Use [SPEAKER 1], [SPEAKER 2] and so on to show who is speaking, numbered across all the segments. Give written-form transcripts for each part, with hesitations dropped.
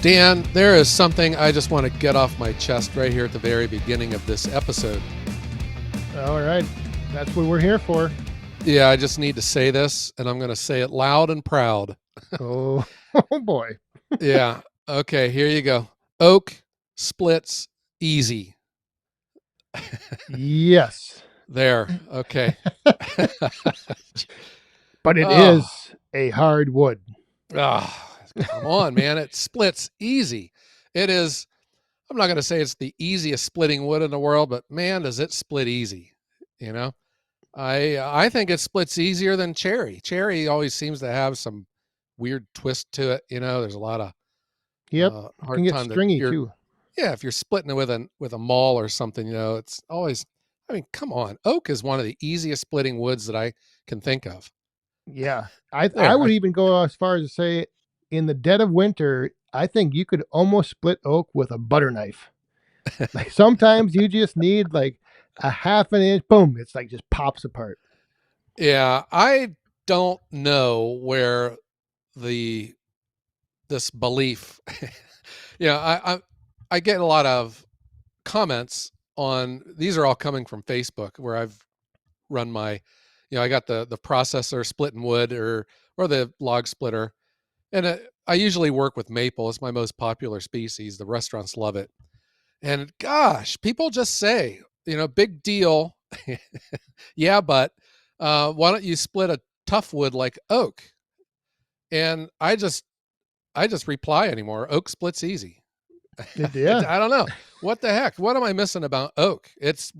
[SPEAKER 1] Dan, there is something I just want to get off my chest right here at the very beginning of this episode.
[SPEAKER 2] All right. That's what we're here for.
[SPEAKER 1] Yeah, I just need to say this, and I'm going to say it loud and proud.
[SPEAKER 2] Oh, oh boy.
[SPEAKER 1] Yeah. Okay, here you go. Oak splits easy.
[SPEAKER 2] Yes.
[SPEAKER 1] There. Okay.
[SPEAKER 2] But it
[SPEAKER 1] Oh,
[SPEAKER 2] is a hard wood.
[SPEAKER 1] come on, man. It splits easy. It is, I'm not going to say it's the easiest splitting wood in the world, but man, does it split easy. You know, I think it splits easier than cherry. Cherry always seems to have some weird twist to it. You know, there's a lot of
[SPEAKER 2] Yep. It can
[SPEAKER 1] hard
[SPEAKER 2] get
[SPEAKER 1] time that
[SPEAKER 2] stringy
[SPEAKER 1] you're,
[SPEAKER 2] too.
[SPEAKER 1] yeah, if you're splitting it with a maul or something, you know, it's always, I mean, come on. Oak is one of the easiest splitting woods that I can think of.
[SPEAKER 2] Yeah. I
[SPEAKER 1] There.
[SPEAKER 2] would even go as far as to say in the dead of winter, I think you could almost split oak with a butter knife. Like sometimes you just need like a half an inch, boom, it's like just pops apart.
[SPEAKER 1] Yeah, I don't know where the this belief. Yeah, I get a lot of comments on these are all coming from Facebook where I've run my, I got the processor splitting wood or the log splitter, and I usually work with maple. It's my most popular species. The restaurants love it, and gosh, people just say, big deal. Yeah, but why don't you split a tough wood like oak? And I just reply anymore. Oak splits easy.
[SPEAKER 2] Yeah.
[SPEAKER 1] I don't know what the heck. What am I missing about oak? It's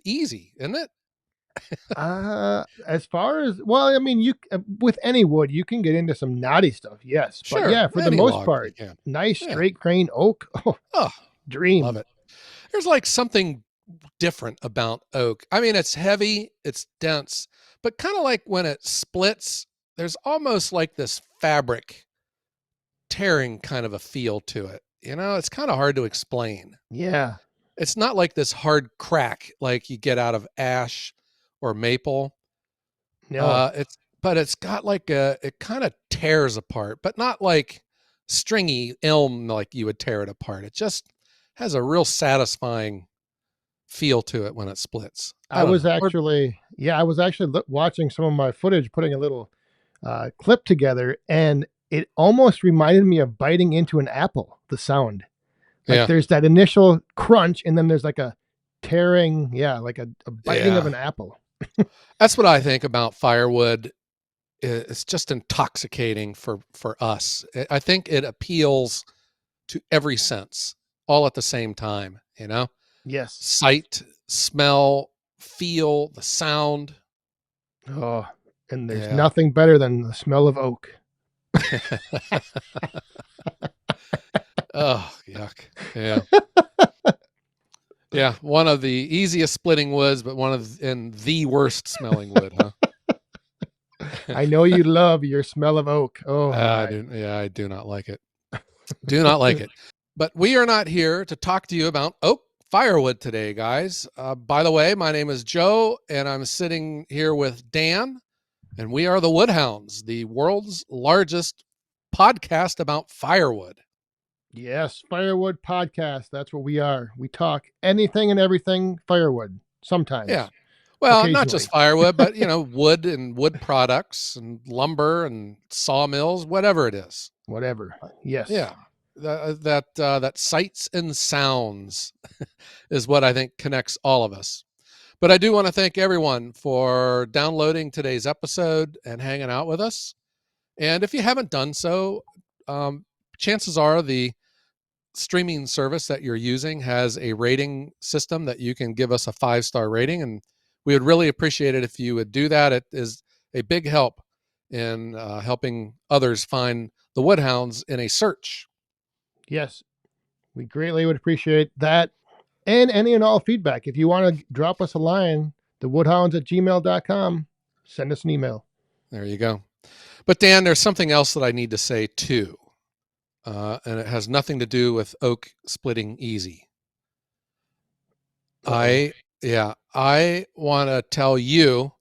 [SPEAKER 1] easy, isn't it?
[SPEAKER 2] As far as well, I mean, you with any wood, you can get into some knotty stuff, yes, but
[SPEAKER 1] Sure,
[SPEAKER 2] yeah, for the
[SPEAKER 1] any
[SPEAKER 2] most
[SPEAKER 1] log you
[SPEAKER 2] part,
[SPEAKER 1] can.
[SPEAKER 2] nice
[SPEAKER 1] Yeah.
[SPEAKER 2] straight grain oak, oh,
[SPEAKER 1] Oh, love
[SPEAKER 2] dream.
[SPEAKER 1] it. There's like something different about oak. I mean, it's heavy, it's dense, but kind of like when it splits, there's almost like this fabric tearing kind of a feel to it. It's kind of hard to explain.
[SPEAKER 2] Yeah,
[SPEAKER 1] It's not like this hard crack like you get out of ash or maple.
[SPEAKER 2] no,
[SPEAKER 1] But it's got like it kind of tears apart, but not like stringy elm like you would tear it apart. It just has a real satisfying feel to it when it splits. I
[SPEAKER 2] I
[SPEAKER 1] don't
[SPEAKER 2] was
[SPEAKER 1] know. Or
[SPEAKER 2] actually, yeah, I was actually watching some of my footage, putting a little clip together, and it almost reminded me of biting into an apple. The sound, like
[SPEAKER 1] yeah,
[SPEAKER 2] there's that initial crunch, and then there's like a tearing, yeah, like a biting of
[SPEAKER 1] yeah.
[SPEAKER 2] an apple.
[SPEAKER 1] That's what I think about firewood. It's just intoxicating for us. I think it appeals to every sense all at the same time.
[SPEAKER 2] Yes.
[SPEAKER 1] Sight, smell, feel, the sound.
[SPEAKER 2] Oh, and there's
[SPEAKER 1] Yeah.
[SPEAKER 2] nothing better than the smell of oak.
[SPEAKER 1] Oh, yuck. Yeah. Yeah. One of the easiest splitting woods, but and the worst smelling wood, huh?
[SPEAKER 2] I know you love your smell of oak. Oh
[SPEAKER 1] I
[SPEAKER 2] my.
[SPEAKER 1] do. Yeah, I do not like it. Do not like it. But we are not here to talk to you about oak firewood today, guys. By the way, my name is Joe, and I'm sitting here with Dan, and we are the Woodhounds, the world's largest podcast about firewood.
[SPEAKER 2] Yes, Firewood Podcast. That's what we are. We talk anything and everything firewood.
[SPEAKER 1] Yeah.
[SPEAKER 2] Sometimes,
[SPEAKER 1] Well, not just
[SPEAKER 2] occasionally,
[SPEAKER 1] firewood, but wood and wood products and lumber and sawmills, whatever it is.
[SPEAKER 2] whatever. Yes.
[SPEAKER 1] Yeah, that sights and sounds is what I think connects all of us. But I do want to thank everyone for downloading today's episode and hanging out with us. And if you haven't done so, chances are the streaming service that you're using has a rating system that you can give us a 5-star rating, and we would really appreciate it if you would do that. It is a big help in helping others find the Woodhounds in a search.
[SPEAKER 2] Yes. We greatly would appreciate that. And any and all feedback. If you want to drop us a line, thewoodhounds@gmail.com, send us an email.
[SPEAKER 1] There you go. But Dan, there's something else that I need to say too, and it has nothing to do with oak splitting easy.
[SPEAKER 2] Uh-oh.
[SPEAKER 1] I want to tell you,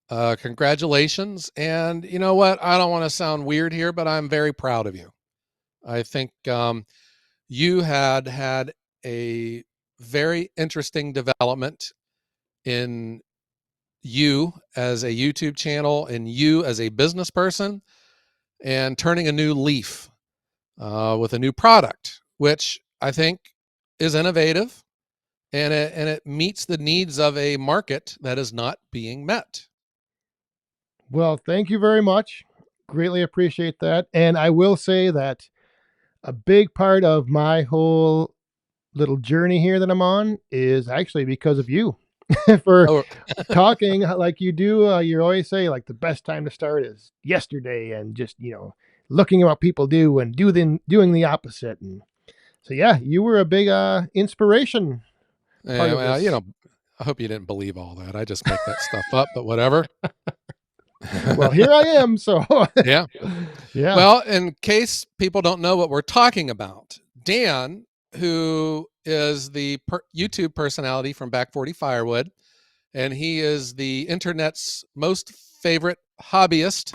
[SPEAKER 1] congratulations. And you know what? I don't want to sound weird here, but I'm very proud of you. I think you had a very interesting development in you as a YouTube channel and you as a business person, and turning a new leaf with a new product, which I think is innovative, and it meets the needs of a market that is not being met.
[SPEAKER 2] Well, thank you very much. Greatly appreciate that. And I will say that a big part of my whole little journey here that I'm on is actually because of you for
[SPEAKER 1] Oh,
[SPEAKER 2] talking like you do. You always say like the best time to start is yesterday, and just looking at what people do and doing the opposite. And so yeah, you were a big inspiration part
[SPEAKER 1] yeah,
[SPEAKER 2] of
[SPEAKER 1] well,
[SPEAKER 2] this.
[SPEAKER 1] I hope you didn't believe all that. I just make that stuff up, but whatever.
[SPEAKER 2] Well, here I am. So
[SPEAKER 1] Yeah.
[SPEAKER 2] yeah,
[SPEAKER 1] Well, in case people don't know what we're talking about, Dan, who is the YouTube personality from Back 40 Firewood, and he is the internet's most favorite hobbyist,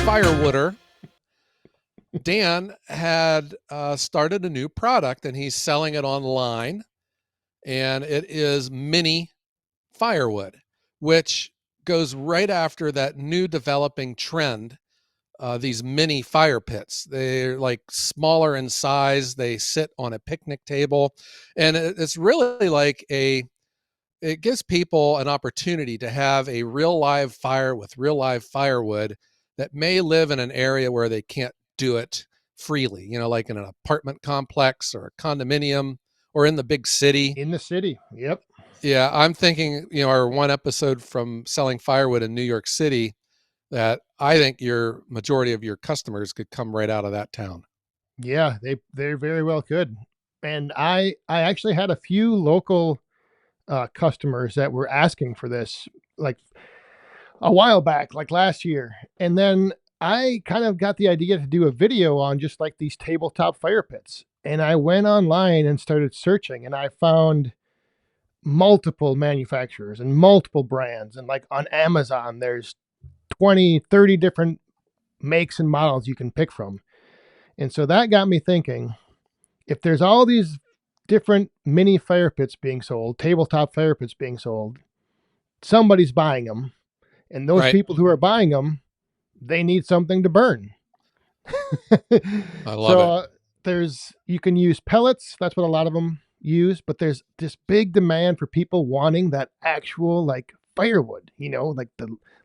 [SPEAKER 1] firewooder. Dan had started a new product and he's selling it online, and it is Mini Firewood, which goes right after that new developing trend. These mini fire pits. They're like smaller in size. They sit on a picnic table, and it's really like it gives people an opportunity to have a real live fire with real live firewood that may live in an area where they can't do it freely, like in an apartment complex or a condominium or in the big city.
[SPEAKER 2] in the city. Yep.
[SPEAKER 1] Yeah, I'm thinking, our one episode from selling firewood in New York City, that I think your majority of your customers could come right out of that town.
[SPEAKER 2] Yeah, they very well could. And I actually had a few local customers that were asking for this like a while back, like last year. And then I kind of got the idea to do a video on just like these tabletop fire pits. And I went online and started searching, and I found multiple manufacturers and multiple brands. And like on Amazon, there's 20, 30 different makes and models you can pick from. And so that got me thinking, if there's all these different mini fire pits being sold, tabletop fire pits being sold, somebody's buying them. And those
[SPEAKER 1] Right.
[SPEAKER 2] people who are buying them, they need something to burn.
[SPEAKER 1] I love
[SPEAKER 2] so
[SPEAKER 1] it.
[SPEAKER 2] there's you can use pellets. That's what a lot of them use. But there's this big demand for people wanting that actual like firewood.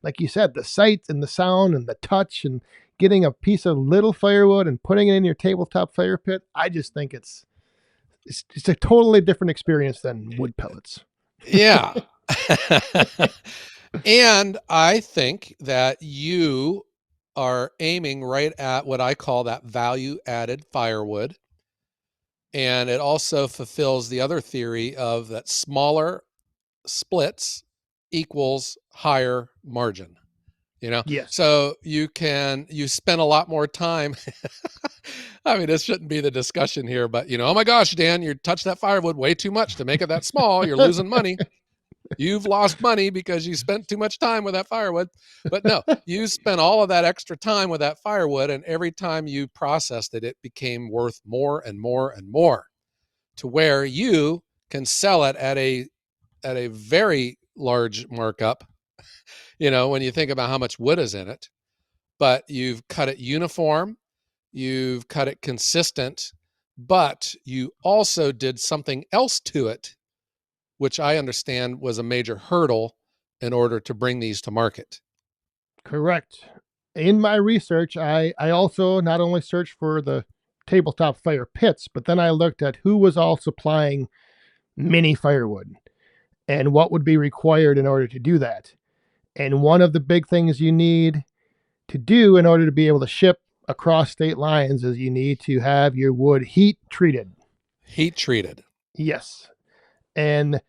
[SPEAKER 2] Like you said, the sight and the sound and the touch and getting a piece of little firewood and putting it in your tabletop fire pit. I just think it's a totally different experience than wood pellets.
[SPEAKER 1] Yeah. And I think that you are aiming right at what I call that value added firewood. And it also fulfills the other theory of that smaller splits equals higher margin.
[SPEAKER 2] Yes.
[SPEAKER 1] So you spend a lot more time. I mean, this shouldn't be the discussion here, but oh my gosh, Dan, you touched that firewood way too much to make it that small. You're losing money. You've lost money because you spent too much time with that firewood. But no, you spent all of that extra time with that firewood, and every time you processed it, it became worth more and more and more, to where you can sell it at a very large markup, when you think about how much wood is in it. But you've cut it uniform, you've cut it consistent, but you also did something else to it, which I understand was a major hurdle in order to bring these to market.
[SPEAKER 2] Correct. In my research, I also not only searched for the tabletop fire pits, but then I looked at who was all supplying mini firewood and what would be required in order to do that. And one of the big things you need to do in order to be able to ship across state lines is you need to have your wood heat treated.
[SPEAKER 1] Heat treated.
[SPEAKER 2] Yes. And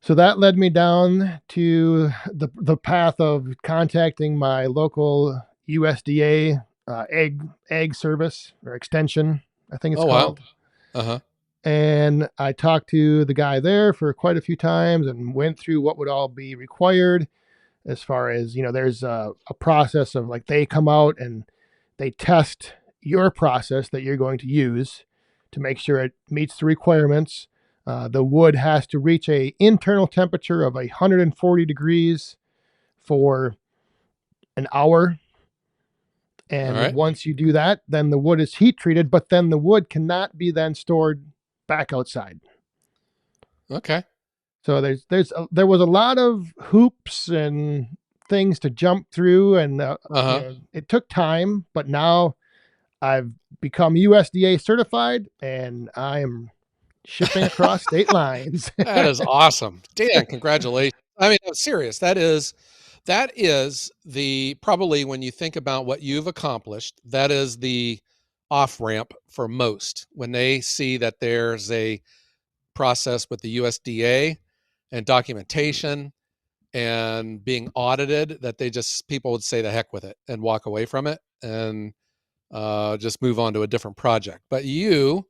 [SPEAKER 2] so that led me down to the path of contacting my local USDA egg service or extension, I think it's
[SPEAKER 1] Oh, wow.
[SPEAKER 2] called.
[SPEAKER 1] Uh-huh.
[SPEAKER 2] And I talked to the guy there for quite a few times and went through what would all be required as far as, there's a process of like they come out and they test your process that you're going to use to make sure it meets the requirements. The wood has to reach a internal temperature of 140 degrees for an hour.
[SPEAKER 1] All
[SPEAKER 2] And
[SPEAKER 1] right.
[SPEAKER 2] once you do that, then the wood is heat treated, but then the wood cannot be then stored back outside.
[SPEAKER 1] Okay.
[SPEAKER 2] So there was a lot of hoops and things to jump through, and
[SPEAKER 1] Uh-huh.
[SPEAKER 2] it took time, but now I've become USDA certified, and I am shipping across state lines.
[SPEAKER 1] That is awesome. Dan, congratulations. I mean, I'm serious. That is the probably when you think about what you've accomplished, that is the off ramp for most when they see that there's a process with the USDA and documentation and being audited that they just people would say the heck with it and walk away from it and just move on to a different project. But you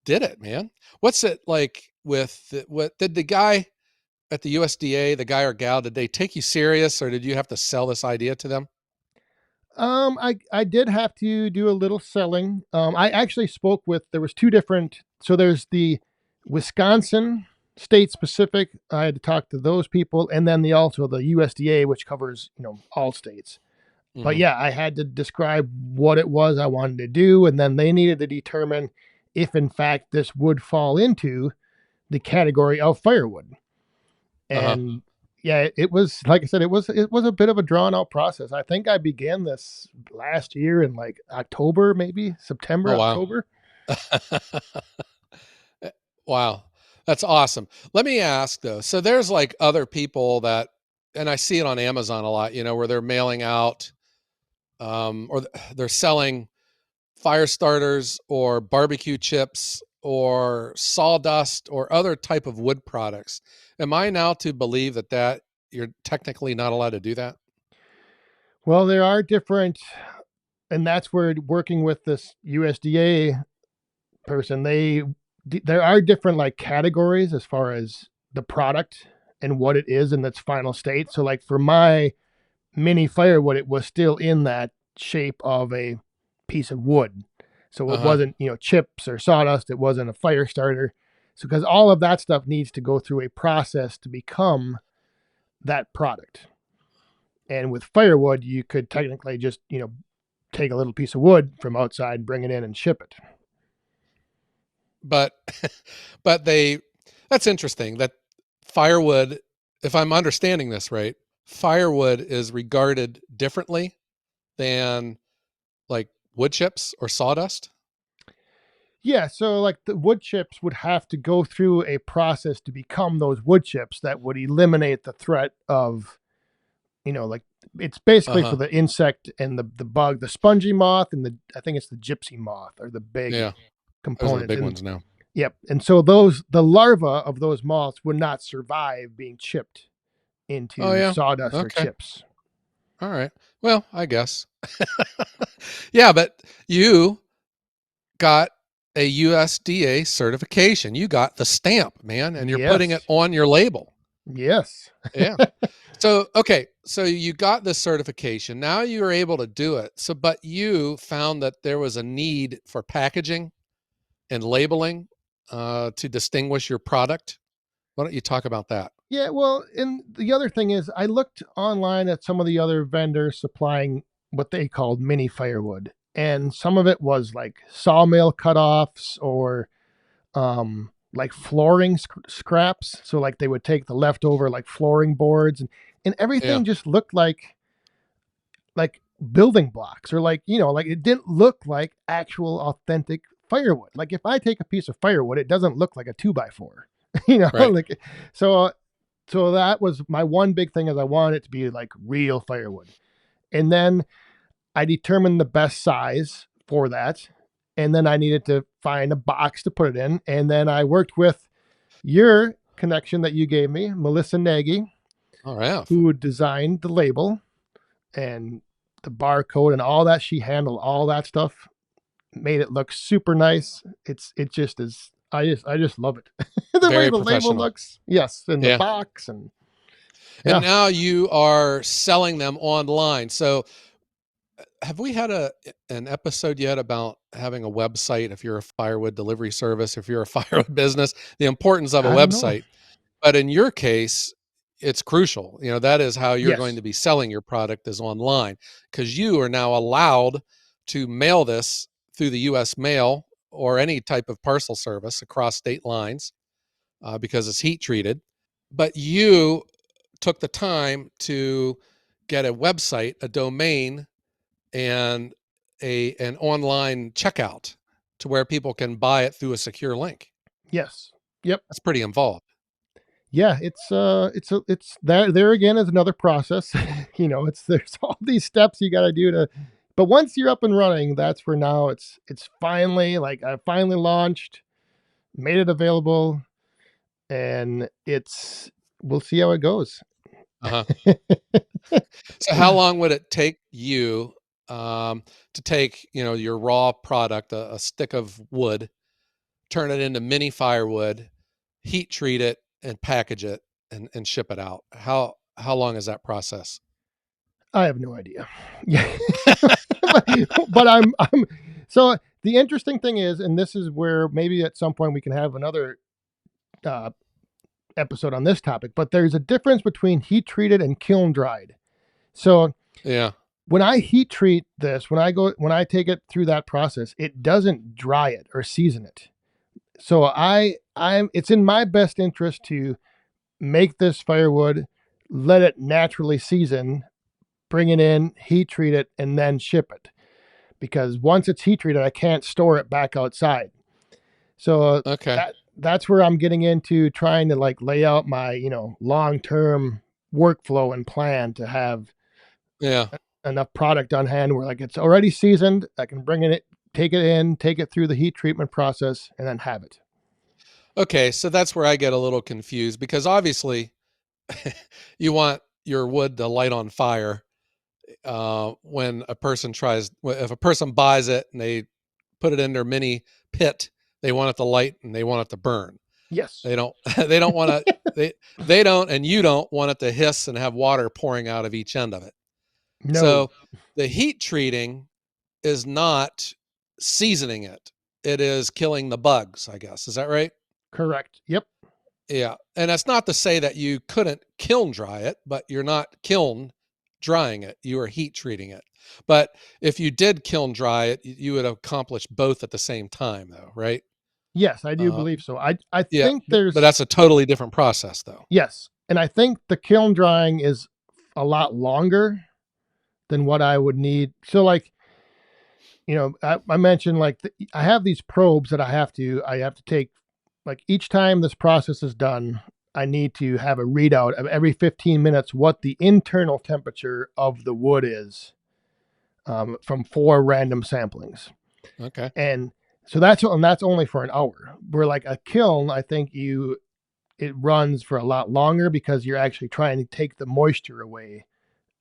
[SPEAKER 1] did it, man. What's it like with what did the guy at the USDA, the guy or gal, did they take you serious or did you have to sell this idea to them?
[SPEAKER 2] I did have to do a little selling. I actually spoke with there was two different. So there's the Wisconsin state specific. I had to talk to those people, and then the USDA, which covers all states. But
[SPEAKER 1] Hmm.
[SPEAKER 2] yeah, I had to describe what it was I wanted to do, and then they needed to determine if in fact this would fall into the category of firewood.
[SPEAKER 1] Uh-huh.
[SPEAKER 2] And yeah, it was like I said, it was a bit of a drawn out process. I think I began this last year in like October, maybe September,
[SPEAKER 1] Oh wow.
[SPEAKER 2] October.
[SPEAKER 1] Wow. That's awesome. Let me ask though. So there's like other people that and I see it on Amazon a lot, where they're mailing out they're selling fire starters or barbecue chips or sawdust or other type of wood products. Am I now to believe that you're technically not allowed to do that?
[SPEAKER 2] Well, there are different, and that's where working with this USDA person, there are different like categories as far as the product and what it is in its final state. So like for my mini firewood, it was still in that shape of a piece of wood. So it
[SPEAKER 1] Uh-huh.
[SPEAKER 2] wasn't, chips or sawdust. It wasn't a fire starter. So, because all of that stuff needs to go through a process to become that product. And with firewood, you could technically just, take a little piece of wood from outside, bring it in, and ship it.
[SPEAKER 1] But but they that's interesting that firewood, if I'm understanding this right, firewood is regarded differently than like wood chips or sawdust?
[SPEAKER 2] Yeah, so like the wood chips would have to go through a process to become those wood chips that would eliminate the threat of, like it's basically for
[SPEAKER 1] Uh-huh.
[SPEAKER 2] the insect and the bug, the spongy moth and the I think it's the gypsy moth are the big
[SPEAKER 1] Yeah. Those are the
[SPEAKER 2] components.
[SPEAKER 1] big
[SPEAKER 2] And
[SPEAKER 1] ones now.
[SPEAKER 2] yep, and so the larva of those moths would not survive being chipped
[SPEAKER 1] Oh
[SPEAKER 2] into
[SPEAKER 1] yeah.
[SPEAKER 2] sawdust or
[SPEAKER 1] Okay.
[SPEAKER 2] chips.
[SPEAKER 1] All right. Well, I guess. Yeah, but you got a USDA certification. You got the stamp, man, and you're putting it
[SPEAKER 2] Yes.
[SPEAKER 1] on your label.
[SPEAKER 2] Yes.
[SPEAKER 1] Yeah. So, okay, so you got this certification. Now you are able to do it. So, but you found that there was a need for packaging and labeling to distinguish your product. Why don't you talk about that?
[SPEAKER 2] Yeah, well, and the other thing is, I looked online at some of the other vendors supplying what they called mini firewood, and some of it was like sawmill cutoffs or like flooring scraps. So like they would take the leftover like flooring boards and
[SPEAKER 1] Yeah.
[SPEAKER 2] everything just looked like building blocks or like like it didn't look like actual authentic firewood. Like if I take a piece of firewood, it doesn't look like a 2x4.
[SPEAKER 1] Right.
[SPEAKER 2] Like so so that was my one big thing is I wanted it to be like real firewood. And then I determined the best size for that. And then I needed to find a box to put it in. And then I worked with your connection that you gave me, Melissa Nagy,
[SPEAKER 1] All right.
[SPEAKER 2] who designed the label and the barcode and all that. She handled all that stuff, made it look super nice. It just is. I just love it. The way
[SPEAKER 1] Very
[SPEAKER 2] the label
[SPEAKER 1] professional.
[SPEAKER 2] looks, yes, in the
[SPEAKER 1] Yeah.
[SPEAKER 2] box and
[SPEAKER 1] And
[SPEAKER 2] yeah.
[SPEAKER 1] now you are selling them online. So have we had an episode yet about having a website if you're a firewood delivery service, if you're a firewood business, the importance of a
[SPEAKER 2] I don't know.
[SPEAKER 1] website? But in your case, it's crucial. That is how you're going
[SPEAKER 2] Yes.
[SPEAKER 1] to be selling your product is online, because you are now allowed to mail this through the US mail or any type of parcel service across state lines, because it's heat treated. But you took the time to get a website, a domain, and an online checkout to where people can buy it through a secure link.
[SPEAKER 2] Yes. Yep.
[SPEAKER 1] That's pretty involved.
[SPEAKER 2] Yeah, it's there again is another process. It's there's all these steps you got to do to, but once you're up and running, that's where now it's finally like I finally launched, made it available, and we'll see how it goes.
[SPEAKER 1] Uh-huh. So how long would it take you, to take, your raw product, a stick of wood, turn it into mini firewood, heat treat it, and package it, and ship it out? How long is that process?
[SPEAKER 2] I have no idea. Yeah, but, but I'm so the interesting thing is, and this is where maybe at some point we can have another uh, episode on this topic. But there's a difference between heat treated and kiln dried. So
[SPEAKER 1] Yeah.
[SPEAKER 2] when I heat treat this, when I take it through that process, it doesn't dry it or season it. So it's in my best interest to make this firewood, let it naturally season, bring it in, heat treat it, and then ship it. Because once it's heat treated, I can't store it back outside. So
[SPEAKER 1] Okay.
[SPEAKER 2] that's where I'm getting into trying to like lay out my, long term workflow and plan to have
[SPEAKER 1] Yeah.
[SPEAKER 2] enough product on hand where like it's already seasoned. I can bring it, take it in, take it through the heat treatment process, and then have it.
[SPEAKER 1] Okay. So that's where I get a little confused, because obviously you want your wood to light on fire, when if a person buys it and they put it in their mini pit, they want it to light and they want it to burn.
[SPEAKER 2] Yes.
[SPEAKER 1] They don't they don't want to they don't, and you don't want it to hiss and have water pouring out of each end of it.
[SPEAKER 2] No.
[SPEAKER 1] So the heat treating is not seasoning it. It is killing the bugs, I guess. Is that right?
[SPEAKER 2] Correct. Yep.
[SPEAKER 1] Yeah. And that's not to say that you couldn't kiln dry it, but you're not kiln drying it. You are heat treating it. But if you did kiln dry it, you would accomplish both at the same time, though, right?
[SPEAKER 2] Yes, I do
[SPEAKER 1] Uh,
[SPEAKER 2] believe so. I
[SPEAKER 1] yeah.
[SPEAKER 2] think
[SPEAKER 1] But
[SPEAKER 2] there's
[SPEAKER 1] that's a totally different process, though.
[SPEAKER 2] yes, and I think the kiln drying is a lot longer than what I would need. So like I mentioned like I have these probes that I have to take like each time this process is done. I need to have a readout of every 15 minutes what the internal temperature of the wood is from 4 random samplings.
[SPEAKER 1] Okay.
[SPEAKER 2] And so that's only for an hour. Where like a kiln, I think it runs for a lot longer because you're actually trying to take the moisture away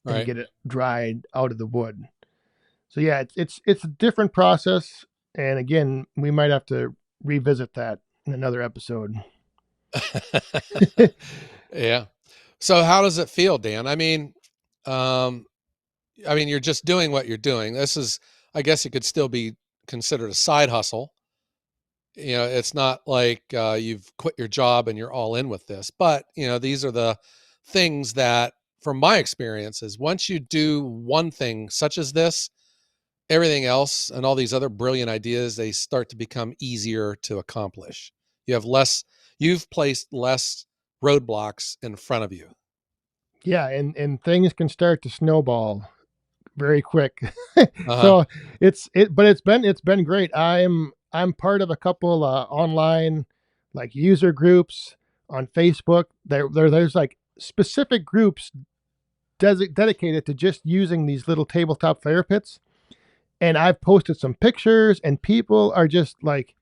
[SPEAKER 2] and
[SPEAKER 1] Right.
[SPEAKER 2] get it dried out of the wood. So yeah, it's a different process. And again, we might have to revisit that in another episode.
[SPEAKER 1] Yeah. So how does it feel, Dan? Um, you're just doing what you're doing. This is, I guess, it could still be considered a side hustle. It's not like, you've quit your job and you're all in with this, but these are the things that, from my experiences, once you do one thing such as this, everything else and all these other brilliant ideas, they start to become easier to accomplish. You've placed less roadblocks in front of you.
[SPEAKER 2] Yeah, and things can start to snowball very quick.
[SPEAKER 1] Uh-huh.
[SPEAKER 2] So but it's been great. I'm part of a couple online like user groups on Facebook. There's like specific groups dedicated to just using these little tabletop fire pits. And I've posted some pictures, and people are just like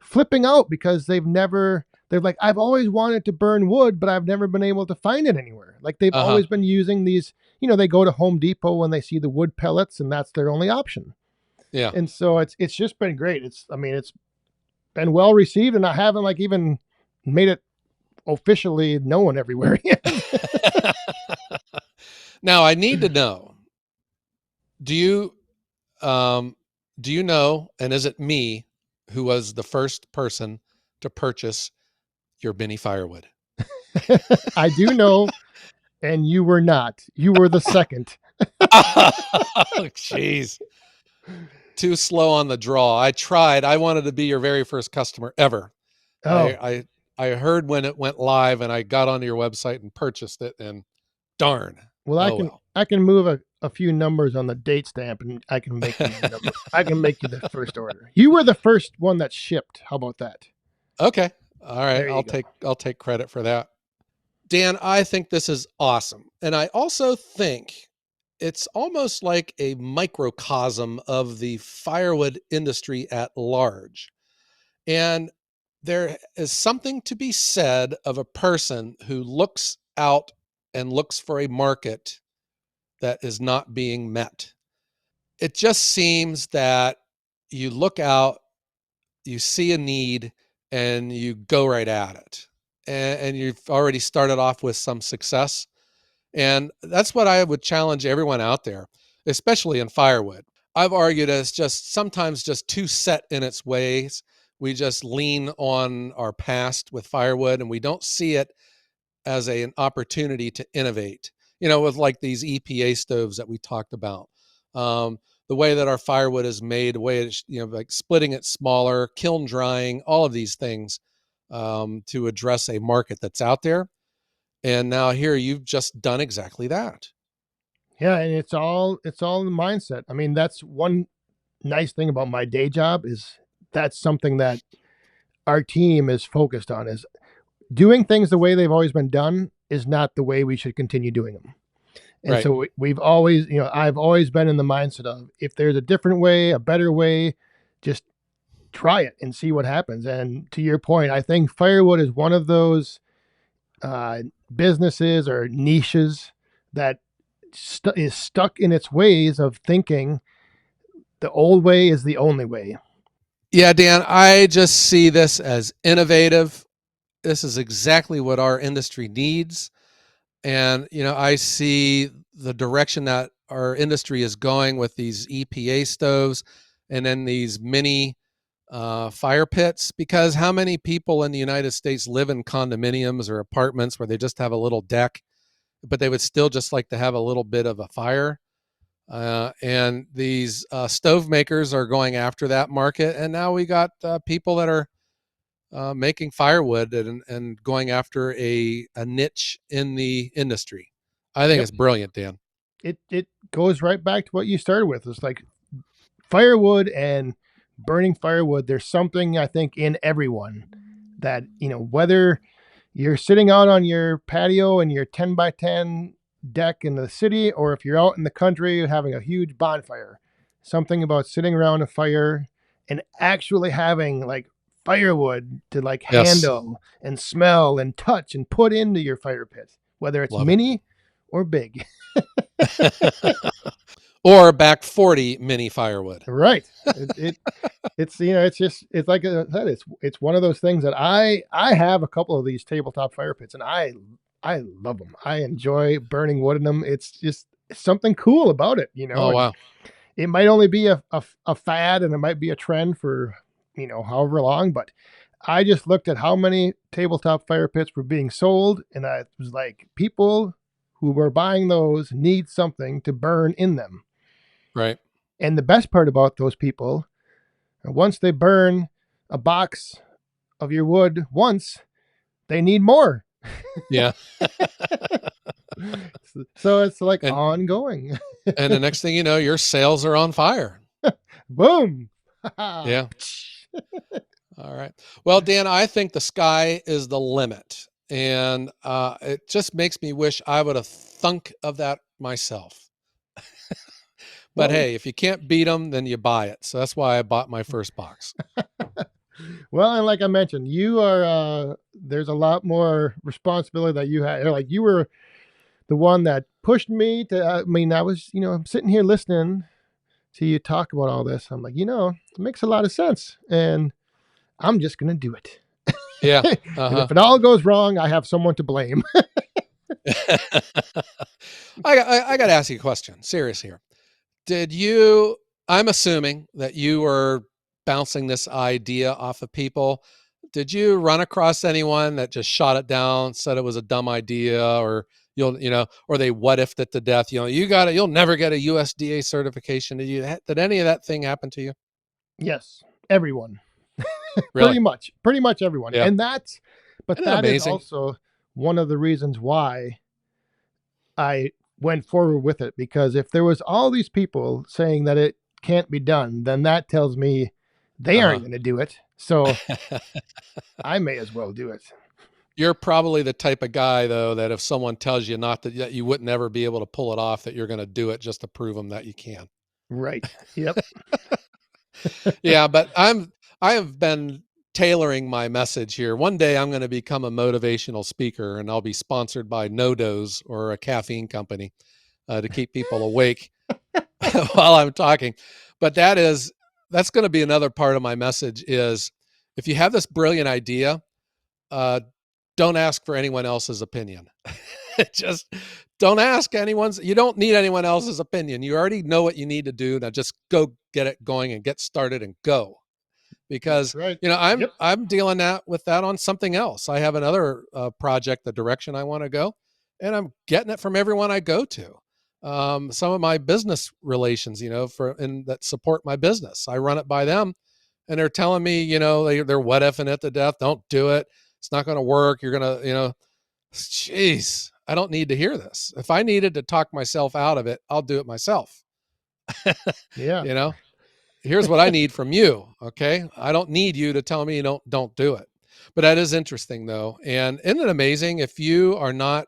[SPEAKER 2] flipping out because they're like, I've always wanted to burn wood, but I've never been able to find it anywhere. Like they've
[SPEAKER 1] Uh-huh.
[SPEAKER 2] always been using these, they go to Home Depot when they see the wood pellets, and that's their only option.
[SPEAKER 1] Yeah.
[SPEAKER 2] And so it's just been great. It's been well received, and I haven't like even made it officially known everywhere yet.
[SPEAKER 1] Now I need to know, do you um, do you know, and is it me who was the first person to purchase your Mini Firewood?
[SPEAKER 2] I do know, and you were not. You were the second.
[SPEAKER 1] Oh, jeez. Too slow on the draw. I tried. I wanted to be your very first customer ever.
[SPEAKER 2] Oh,
[SPEAKER 1] I I heard when it went live and I got onto your website and purchased it and darn.
[SPEAKER 2] well,
[SPEAKER 1] Oh well.
[SPEAKER 2] I can move a few numbers on the date stamp, and I can make you the number. I can make you the first order. You were the first one that shipped. How about that?
[SPEAKER 1] Okay. All right.
[SPEAKER 2] There you go.
[SPEAKER 1] I'll take credit for that. Dan, I think this is awesome. And I also think it's almost like a microcosm of the firewood industry at large. And there is something to be said of a person who looks out and looks for a market that is not being met. It just seems that you look out, you see a need, and you go right at it. And you've already started off with some success. And that's what I would challenge everyone out there, especially in firewood. I've argued as just sometimes just too set in its ways. We just lean on our past with firewood and we don't see it as an opportunity to innovate. You know, with like these EPA stoves that we talked about. The way that our firewood is made, the way it's, you know, like splitting it smaller, kiln drying, all of these things to address a market that's out there. And now here you've just done exactly that.
[SPEAKER 2] Yeah, and it's all in the mindset. I mean, that's one nice thing about my day job is that's something that our team is focused on is doing things the way they've always been done is not the way we should continue doing them. And
[SPEAKER 1] Right.
[SPEAKER 2] so we've always, I've always been in the mindset of if there's a different way, a better way, just try it and see what happens. And to your point, I think firewood is one of those uh, businesses or niches that is stuck in its ways of thinking the old way is the only way.
[SPEAKER 1] Yeah, Dan, I just see this as innovative. This is exactly what our industry needs. And, you know, I see the direction that our industry is going with these EPA stoves and then these mini fire pits. Because how many people in the United States live in condominiums or apartments where they just have a little deck, but they would still just like to have a little bit of a fire? And these stove makers are going after that market. And now we got people that are making firewood and going after a niche in the industry. I think
[SPEAKER 2] Yep.
[SPEAKER 1] it's brilliant, Dan.
[SPEAKER 2] It goes right back to what you started with. It's like firewood and burning firewood. There's something I think in everyone that, whether you're sitting out on your patio and your 10 by 10 deck in the city, or if you're out in the country having a huge bonfire, something about sitting around a fire and actually having like firewood to like
[SPEAKER 1] Yes.
[SPEAKER 2] handle and smell and touch and put into your fire pit, whether it's
[SPEAKER 1] Love it.
[SPEAKER 2] mini or big.
[SPEAKER 1] Or back 40 mini firewood.
[SPEAKER 2] Right. It's it's just it's like I said, it's one of those things that I have a couple of these tabletop fire pits and I love them. I enjoy burning wood in them. It's just something cool about it,
[SPEAKER 1] Oh,
[SPEAKER 2] and
[SPEAKER 1] wow.
[SPEAKER 2] it might only be a fad and it might be a trend for, however long, but I just looked at how many tabletop fire pits were being sold and I was like, people who were buying those need something to burn in them.
[SPEAKER 1] Right.
[SPEAKER 2] And the best part about those people, once they burn a box of your wood once, they need more.
[SPEAKER 1] Yeah.
[SPEAKER 2] So it's like
[SPEAKER 1] and
[SPEAKER 2] ongoing.
[SPEAKER 1] and the next thing you know, your sales are on fire.
[SPEAKER 2] Boom.
[SPEAKER 1] Yeah. All right. Well, Dan, I think the sky is the limit. And it just makes me wish I would have thunk of that myself. But
[SPEAKER 2] Well,
[SPEAKER 1] hey, if you can't beat them, then you buy it. So that's why I bought my first box.
[SPEAKER 2] well, and like I mentioned, you are there's a lot more responsibility that you had. Like you were the one that pushed me to I mean, I was, I'm sitting here listening to you talk about all this. I'm like, it makes a lot of sense. And I'm just going to do it.
[SPEAKER 1] Yeah.
[SPEAKER 2] And
[SPEAKER 1] Uh
[SPEAKER 2] if it all goes wrong, I have someone to blame.
[SPEAKER 1] huh. I got to ask you a question. Serious here. Did you? I'm assuming that you were bouncing this idea off of people. Did you run across anyone that just shot it down, said it was a dumb idea, or or they what ifed it to death? You got it. You'll never get a USDA certification. Did any of that thing happen to you?
[SPEAKER 2] Yes, everyone.
[SPEAKER 1] Really?
[SPEAKER 2] Pretty much everyone.
[SPEAKER 1] Yeah.
[SPEAKER 2] And that's, but
[SPEAKER 1] Isn't that
[SPEAKER 2] that is
[SPEAKER 1] amazing?
[SPEAKER 2] also one of the reasons why I went forward with it, because if there was all these people saying that it can't be done, then that tells me they
[SPEAKER 1] Uh
[SPEAKER 2] aren't going to do it. So
[SPEAKER 1] huh.
[SPEAKER 2] I may as well do it.
[SPEAKER 1] You're probably the type of guy, though, that if someone tells you not that you wouldn't ever be able to pull it off, that you're going to do it just to prove them that you can.
[SPEAKER 2] Right. Yep.
[SPEAKER 1] Yeah, but I have been tailoring my message here. One day I'm going to become a motivational speaker, and I'll be sponsored by No Dose or a caffeine company to keep people awake while I'm talking. But that's going to be another part of my message is if you have this brilliant idea, uh, don't ask for anyone else's opinion. Just don't ask anyone's. You don't need anyone else's opinion. You already know what you need to do. Now just go get it going and get started and go.
[SPEAKER 2] That's
[SPEAKER 1] Because
[SPEAKER 2] right.
[SPEAKER 1] I'm
[SPEAKER 2] Yep.
[SPEAKER 1] I'm dealing with that on something else. I have another project, the direction I want to go, and I'm getting it from everyone I go to. Some of my business relations, for and that support my business, I run it by them, and they're telling me, they're what effing it to death. Don't do it. It's not going to work. You're going to, jeez, I don't need to hear this. If I needed to talk myself out of it, I'll do it myself.
[SPEAKER 2] Yeah.
[SPEAKER 1] you know, Here's what I need from you. Okay. I don't need you to tell me don't do it. But that is interesting though. And isn't it amazing if you are not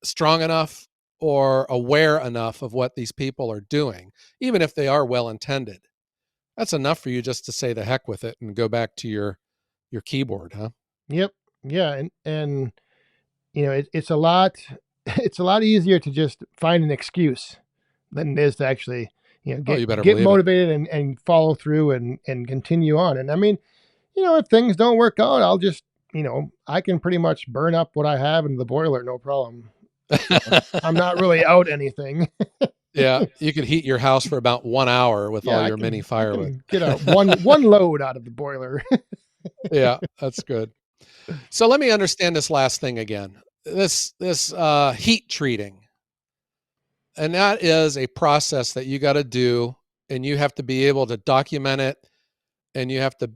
[SPEAKER 1] strong enough or aware enough of what these people are doing, even if they are well intended, that's enough for you just to say the heck with it and go back to your keyboard, huh?
[SPEAKER 2] Yep. Yeah. And it's a lot, it's a lot easier to just find an excuse than it is to actually,
[SPEAKER 1] Oh, you better
[SPEAKER 2] get
[SPEAKER 1] believe it.
[SPEAKER 2] motivated and follow through and continue on. And I mean, if things don't work out, I'll just, I can pretty much burn up what I have in the boiler, no problem. I'm not really out anything.
[SPEAKER 1] Yeah, you could heat your house for about 1 hour with
[SPEAKER 2] Yeah,
[SPEAKER 1] all your mini
[SPEAKER 2] I
[SPEAKER 1] firewood.
[SPEAKER 2] can get out one load out of the boiler.
[SPEAKER 1] Yeah, that's good. So let me understand this last thing again. This heat treating, and that is a process that you got to do, and you have to be able to document it, and you have to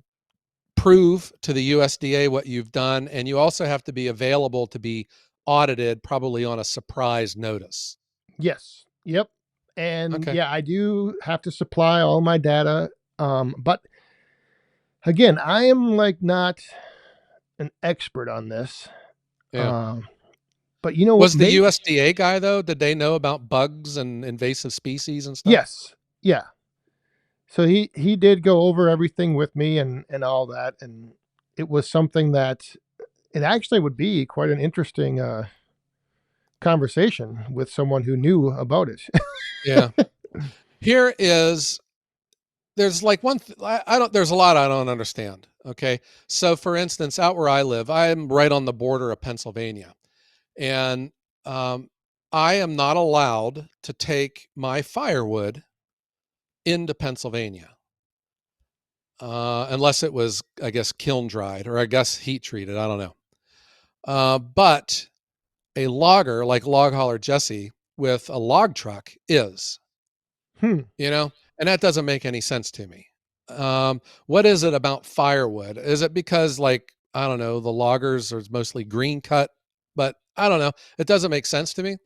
[SPEAKER 1] prove to the USDA what you've done, and you also have to be available to be audited, probably on a surprise notice.
[SPEAKER 2] Yes. Yep. And
[SPEAKER 1] Okay.
[SPEAKER 2] yeah, I do have to supply all my data. But again, I am like not an expert on this.
[SPEAKER 1] Yeah.
[SPEAKER 2] Um, but you know,
[SPEAKER 1] Was the
[SPEAKER 2] maybe
[SPEAKER 1] USDA guy though? Did they know about bugs and invasive species and stuff?
[SPEAKER 2] yes, yeah. So he did go over everything with me and all that, and it was something that it actually would be quite an interesting conversation with someone who knew about it.
[SPEAKER 1] Yeah. Here is there's like I don't there's a lot I don't understand. Okay. So for instance, out where I live, I'm right on the border of Pennsylvania. And um, I am not allowed to take my firewood into Pennsylvania unless it was, I guess, kiln dried or I guess heat treated. I don't know. But a logger like Log Hauler Jesse with a log truck is,
[SPEAKER 2] Hmm.
[SPEAKER 1] you know, and that doesn't make any sense to me. What is it about firewood? Is it because, like, I don't know, the loggers are mostly green cut, but I don't know. It doesn't make sense to me.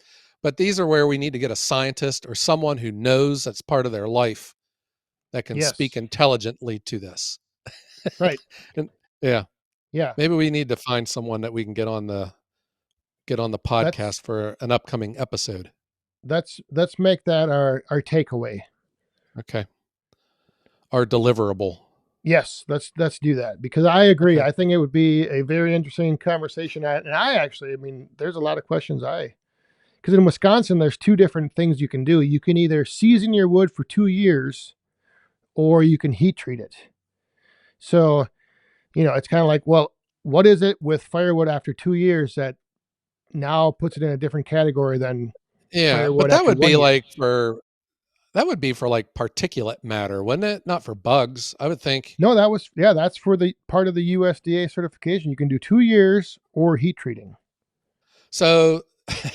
[SPEAKER 1] But these are where we need to get a scientist or someone who knows that's part of their life that can speak
[SPEAKER 2] Yes.
[SPEAKER 1] intelligently to this.
[SPEAKER 2] Right.
[SPEAKER 1] And yeah,
[SPEAKER 2] Yeah.
[SPEAKER 1] maybe we need to find someone that we can get on the
[SPEAKER 2] That's
[SPEAKER 1] podcast for an upcoming episode.
[SPEAKER 2] let's make that our takeaway.
[SPEAKER 1] Okay. Our deliverable.
[SPEAKER 2] Yes, let's do that, because I agree.
[SPEAKER 1] Okay.
[SPEAKER 2] I think it would be a very interesting conversation. And I actually, I mean, there's a lot of questions because in Wisconsin, there's two different things you can do. You can either season your wood for 2 years, or you can heat treat it. So, it's kind of like, well, what is it with firewood after 2 years that now puts it in a different category than
[SPEAKER 1] Yeah, but
[SPEAKER 2] firewood after
[SPEAKER 1] that
[SPEAKER 2] one year?
[SPEAKER 1] would That would be for like particulate matter, wouldn't it? Not for bugs. I would think.
[SPEAKER 2] No, that's for the part of the USDA certification. You can do 2 years or heat treating.
[SPEAKER 1] So,
[SPEAKER 2] I
[SPEAKER 1] so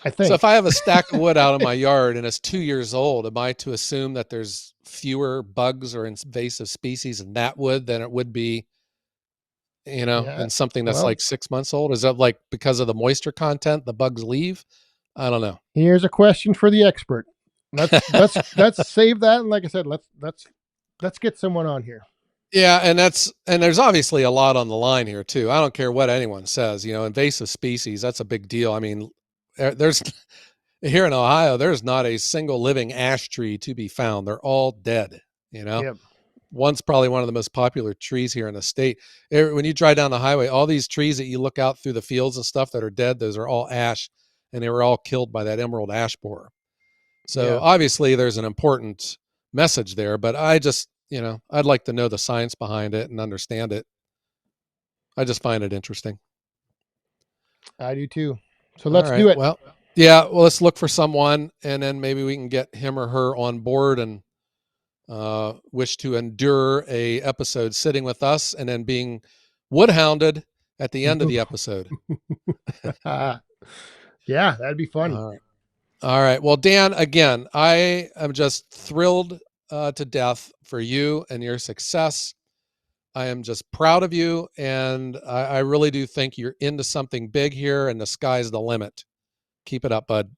[SPEAKER 1] if
[SPEAKER 2] think.
[SPEAKER 1] I have a stack of wood out in my yard and it's 2 years old, am I to assume that there's fewer bugs or invasive species in that wood than it would be,
[SPEAKER 2] Yeah.
[SPEAKER 1] in something that's
[SPEAKER 2] Well,
[SPEAKER 1] like 6 months old? Is that like because of the moisture content, the bugs leave? I don't know.
[SPEAKER 2] here's a question for the expert. Let's save that, and like I said, let's get someone on here.
[SPEAKER 1] Yeah, and there's obviously a lot on the line here too. I don't care what anyone says, invasive species, that's a big deal. I mean, there's here in Ohio, there's not a single living ash tree to be found. They're all dead, you know.
[SPEAKER 2] Yep.
[SPEAKER 1] One's probably one of the most popular trees here in the state. When you drive down the highway, all these trees that you look out through the fields and stuff that are dead, those are all ash, and they were all killed by that emerald ash borer. So
[SPEAKER 2] Yeah.
[SPEAKER 1] obviously there's an important message there, but I just, I'd like to know the science behind it and understand it. I just find it interesting.
[SPEAKER 2] I do too. So
[SPEAKER 1] All
[SPEAKER 2] let's do
[SPEAKER 1] right.
[SPEAKER 2] it.
[SPEAKER 1] Well, yeah, well, let's look for someone and then maybe we can get him or her on board and wish to endure a episode sitting with us and then being woodhounded at the end of the episode.
[SPEAKER 2] Yeah, that'd be fun.
[SPEAKER 1] All right. All right. Well, Dan, again, I am just thrilled to death for you and your success. I am just proud of you. And I really do think you're into something big here and the sky's the limit. Keep it up, bud.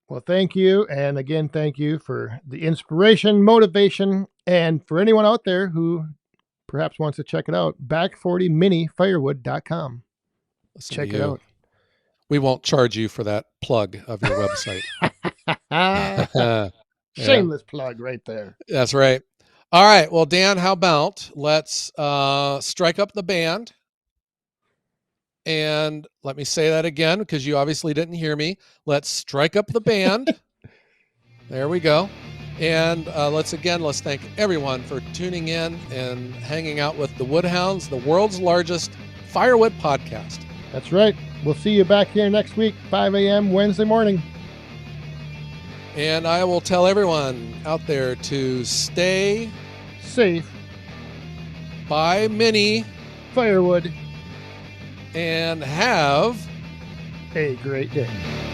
[SPEAKER 2] Well, thank you. And again, thank you for the inspiration, motivation, and for anyone out there who perhaps wants to check it out, back40minifirewood.com.
[SPEAKER 1] Listen to
[SPEAKER 2] Check it
[SPEAKER 1] you.
[SPEAKER 2] out.
[SPEAKER 1] We won't charge you for that plug of your website. Yeah,
[SPEAKER 2] Shameless plug right there.
[SPEAKER 1] that's right. All right. Well, Dan, how about let's strike up the band. And let me say that again because you obviously didn't hear me. Let's strike up the band. There we go. And let's thank everyone for tuning in and hanging out with the Woodhounds, the world's largest firewood podcast.
[SPEAKER 2] That's right. We'll see you back here next week, 5 a.m. Wednesday morning.
[SPEAKER 1] And I will tell everyone out there to stay
[SPEAKER 2] safe,
[SPEAKER 1] buy Mini
[SPEAKER 2] firewood,
[SPEAKER 1] and have
[SPEAKER 2] a great day.